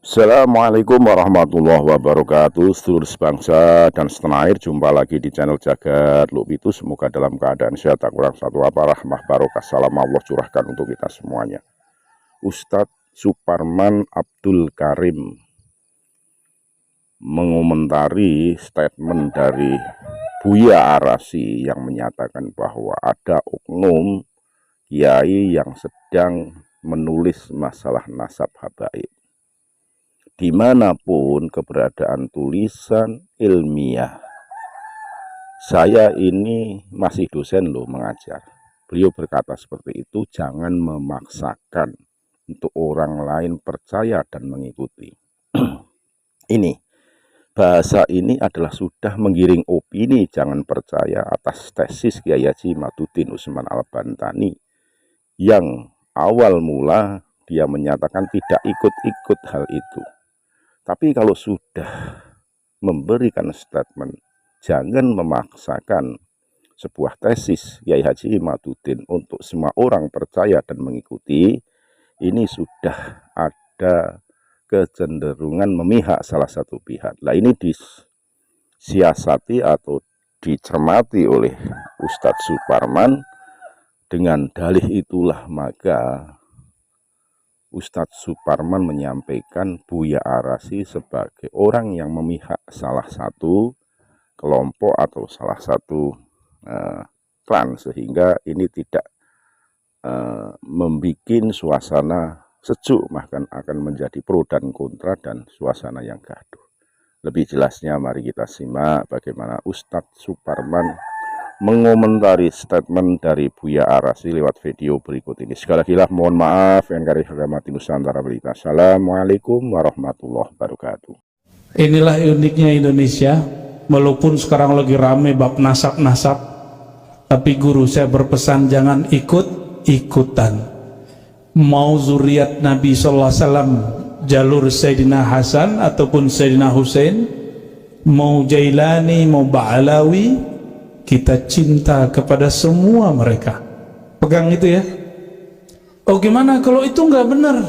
Assalamualaikum warahmatullahi wabarakatuh. Seluruh sebangsa dan setanah air, jumpa lagi di channel Jagat Lupitu. Semoga dalam keadaan sehat, tak kurang satu apa, rahmah barokah salam Allah curahkan untuk kita semuanya. Ustadz Suparman Abdul Karim mengomentari statement dari Buya Arasi yang menyatakan bahwa ada oknum kiai yang sedang menulis masalah nasab habaib. Dimanapun keberadaan tulisan ilmiah, saya ini masih dosen loh mengajar. Beliau berkata seperti itu, jangan memaksakan untuk orang lain percaya dan mengikuti. Ini bahasa ini adalah sudah menggiring opini jangan percaya atas tesis Kiai Haji Maduddin Usman Al-Bantani yang awal mula dia menyatakan tidak ikut-ikut hal itu. Tapi kalau sudah memberikan statement, jangan memaksakan sebuah tesis Kiai Haji Maduddin untuk semua orang percaya dan mengikuti. Ini sudah ada kecenderungan memihak salah satu pihak. Nah, ini disiasati atau dicermati oleh Ustadz Suparman. Dengan dalih itulah maka Ustadz Suparman menyampaikan Buya Arasi sebagai orang yang memihak salah satu kelompok atau salah satu klan, sehingga ini tidak membuat suasana sejuk, bahkan akan menjadi pro dan kontra dan suasana yang gaduh. Lebih jelasnya mari kita simak bagaimana Ustadz Suparman mengomentari statement dari Buya Arasi lewat video berikut ini. Sekali lagi mohon maaf yang kami hormati Nusantara Berita. Assalamualaikum warahmatullahi wabarakatuh. Inilah uniknya Indonesia, walaupun sekarang lagi rame bab nasab-nasab, tapi guru saya berpesan jangan ikut-ikutan. Mau zuriat Nabi SAW jalur Sayyidina Hasan ataupun Sayyidina Husain, mau Jailani, mau Ba'alawi, kita cinta kepada semua mereka. Pegang itu ya. Oh gimana kalau itu nggak benar?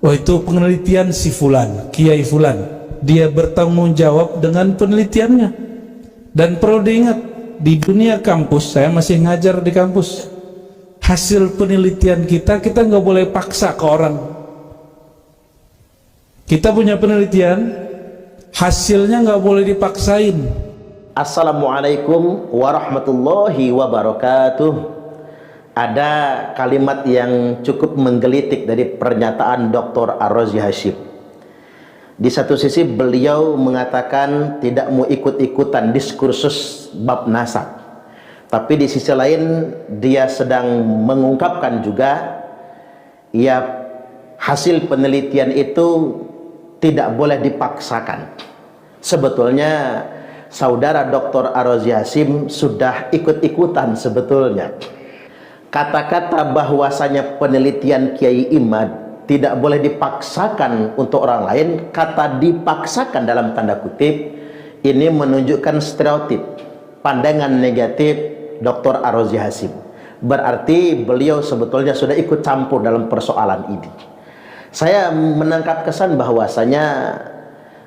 Oh itu penelitian si Fulan, Kiai Fulan. Dia bertanggung jawab dengan penelitiannya. Dan perlu diingat, di dunia kampus, saya masih ngajar di kampus, hasil penelitian kita nggak boleh paksa ke orang. Kita punya penelitian, hasilnya nggak boleh dipaksain. Assalamualaikum warahmatullahi wabarakatuh. Ada kalimat yang cukup menggelitik dari pernyataan Dr. Ar-Razi Hashim. Di satu sisi beliau mengatakan tidak mau ikut-ikutan diskursus bab nasab, tapi di sisi lain dia sedang mengungkapkan juga ya hasil penelitian itu tidak boleh dipaksakan. Sebetulnya Saudara Dr. Ar-Razi Hashim sudah ikut-ikutan sebetulnya. Kata-kata bahwasanya penelitian Kiai Imad tidak boleh dipaksakan untuk orang lain, kata dipaksakan dalam tanda kutip ini menunjukkan stereotip, pandangan negatif Dr. Ar-Razi Hashim. Berarti beliau sebetulnya sudah ikut campur dalam persoalan ini. Saya menangkap kesan bahwasanya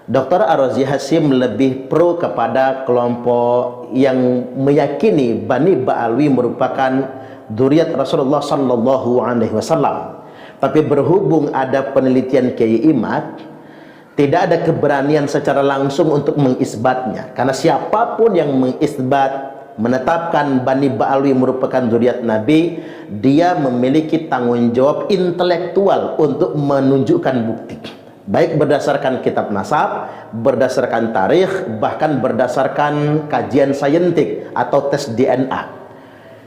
Dr. Ar-Razi Hashim lebih pro kepada kelompok yang meyakini Bani Ba'alwi merupakan dzurriyyat Rasulullah sallallahu alaihi wasallam. Tapi berhubung ada penelitian Kiai Imad, tidak ada keberanian secara langsung untuk mengisbatnya. Karena siapapun yang mengisbat, menetapkan Bani Ba'alwi merupakan dzurriyyat Nabi, dia memiliki tanggung jawab intelektual untuk menunjukkan bukti. Baik berdasarkan kitab nasab, berdasarkan tarikh, bahkan berdasarkan kajian saintik atau tes DNA.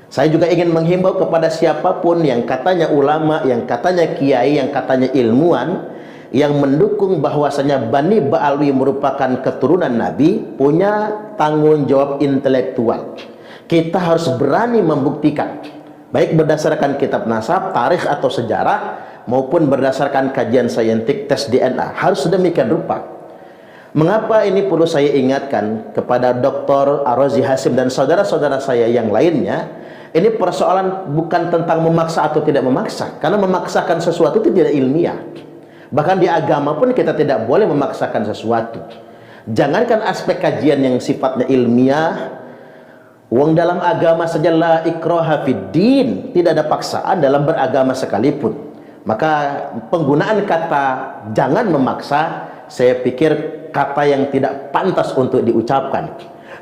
Saya juga ingin menghimbau kepada siapapun yang katanya ulama, yang katanya kiai, yang katanya ilmuwan, yang mendukung bahwasanya Bani Ba'alwi merupakan keturunan Nabi, punya tanggung jawab intelektual. Kita harus berani membuktikan, baik berdasarkan kitab nasab, tarikh atau sejarah, maupun berdasarkan kajian saintik tes DNA. Harus sedemikian rupa. Mengapa ini perlu saya ingatkan kepada Dr. Ar-Razi Hashim dan saudara-saudara saya yang lainnya? Ini persoalan bukan tentang memaksa atau tidak memaksa, karena memaksakan sesuatu itu tidak ilmiah. Bahkan di agama pun kita tidak boleh memaksakan sesuatu. Jangankan aspek kajian yang sifatnya ilmiah, wong dalam agama saja la ikraha fid din, tidak ada paksaan dalam beragama sekalipun. Maka penggunaan kata jangan memaksa, saya pikir kata yang tidak pantas untuk diucapkan.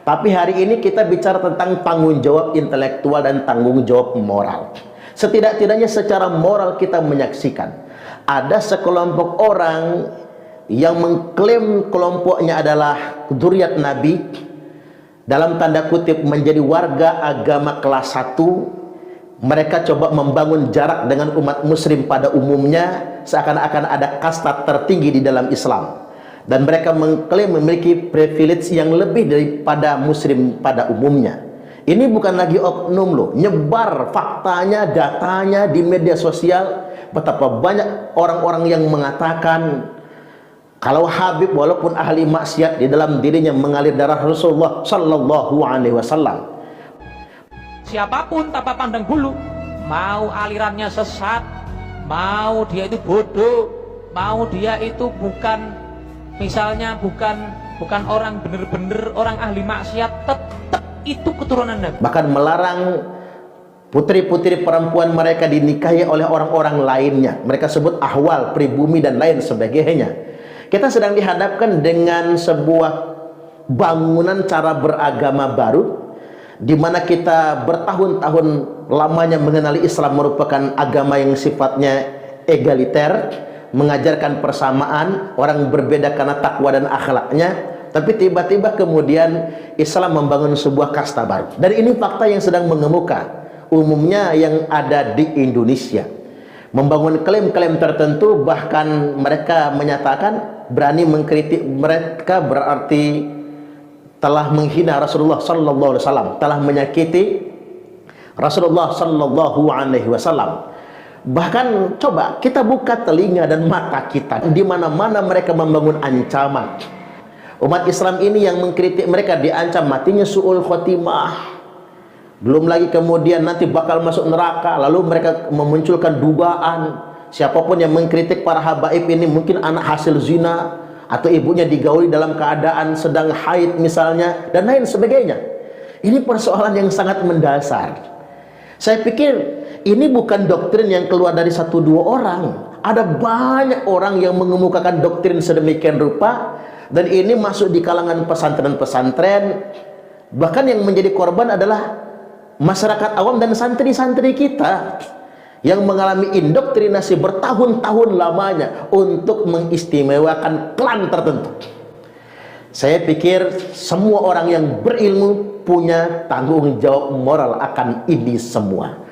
Tapi hari ini kita bicara tentang tanggung jawab intelektual dan tanggung jawab moral. Setidak-tidaknya secara moral kita menyaksikan ada sekelompok orang yang mengklaim kelompoknya adalah dzurriyyat Nabi, dalam tanda kutip menjadi warga agama kelas 1. Mereka coba membangun jarak dengan umat muslim pada umumnya, seakan-akan ada kasta tertinggi di dalam Islam, dan mereka mengklaim memiliki privilege yang lebih daripada muslim pada umumnya. Ini bukan lagi oknum loh, nyebar faktanya, datanya di media sosial. Betapa banyak orang-orang yang mengatakan kalau Habib walaupun ahli maksiat, di dalam dirinya mengalir darah Rasulullah Sallallahu Alaihi Wasallam. Siapapun tanpa pandang bulu, mau alirannya sesat, mau dia itu bodoh, mau dia itu bukan, misalnya bukan orang bener-bener orang ahli maksiat, tetap itu keturunan Nabi. Bahkan melarang putri-putri perempuan mereka dinikahi oleh orang-orang lainnya. Mereka sebut ahwal, pribumi dan lain sebagainya. Kita sedang dihadapkan dengan sebuah bangunan cara beragama baru, di mana kita bertahun-tahun lamanya mengenali Islam merupakan agama yang sifatnya egaliter, mengajarkan persamaan, orang berbeda karena takwa dan akhlaknya. Tapi tiba-tiba kemudian Islam membangun sebuah kasta baru. Dan ini fakta yang sedang mengemuka, umumnya yang ada di Indonesia. Membangun klaim-klaim tertentu, bahkan mereka menyatakan berani mengkritik, mereka berarti telah menghina Rasulullah Sallallahu Alaihi Wasallam, telah menyakiti Rasulullah Sallallahu Alaihi Wasallam. Bahkan coba kita buka telinga dan mata kita, di mana-mana mereka membangun ancaman. Umat Islam ini yang mengkritik mereka diancam matinya su'ul khotimah. Belum lagi kemudian nanti bakal masuk neraka. Lalu mereka memunculkan dugaan siapapun yang mengkritik para habaib ini mungkin anak hasil zina, atau ibunya digauli dalam keadaan sedang haid misalnya, dan lain sebagainya. Ini persoalan yang sangat mendasar. Saya pikir ini bukan doktrin yang keluar dari 1-2 orang. Ada banyak orang yang mengemukakan doktrin sedemikian rupa, dan ini masuk di kalangan pesantren-pesantren. Bahkan yang menjadi korban adalah masyarakat awam dan santri-santri kita yang mengalami indoktrinasi bertahun-tahun lamanya untuk mengistimewakan klan tertentu. Saya pikir semua orang yang berilmu punya tanggung jawab moral akan ini semua.